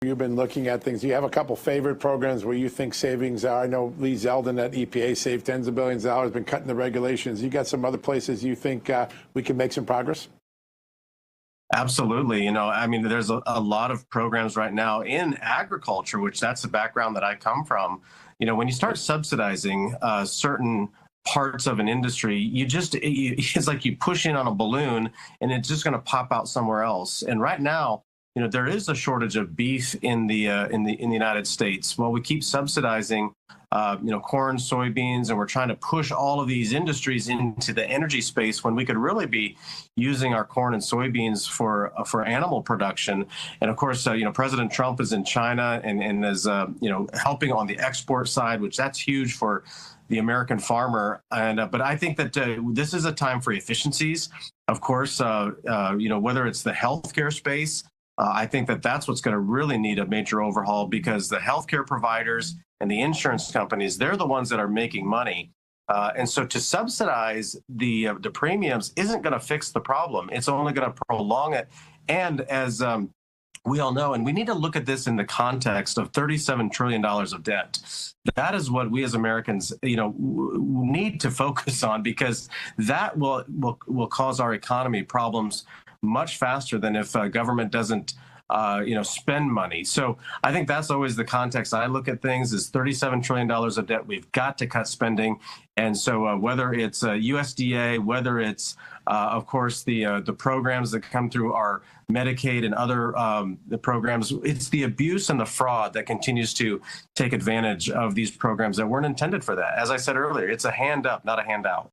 you been looking at things? Do you have a couple favorite programs where you think savings are? I know Lee Zeldin at EPA saved tens of billions of dollars, been cutting the regulations. You got some other places you think we can make some progress? Absolutely. I mean, there's a lot of programs right now in agriculture, which that's the background that I come from. When you start subsidizing certain parts of an industry, it's like you push in on a balloon and it's just going to pop out somewhere else. And right now, there is a shortage of beef in the United States. Well, we keep subsidizing corn, soybeans, and we're trying to push all of these industries into the energy space when we could really be using our corn and soybeans for animal production. And of course, President Trump is in China and is helping on the export side, which that's huge for the American farmer. And but I think that this is a time for efficiencies. Of course, whether it's the healthcare space. I think that that's what's going to really need a major overhaul, because the healthcare providers and the insurance companies, they're the ones that are making money. And so to subsidize the premiums isn't going to fix the problem. It's only going to prolong it. And as we all know, and we need to look at this in the context of $37 trillion of debt. That is what we as Americans, need to focus on, because that will cause our economy problems much faster than if government doesn't, spend money. So I think that's always the context I look at things, is $37 trillion of debt. We've got to cut spending. And so whether it's USDA, whether it's, of course, the programs that come through our Medicaid and other the programs, it's the abuse and the fraud that continues to take advantage of these programs that weren't intended for that. As I said earlier, it's a hand up, not a handout.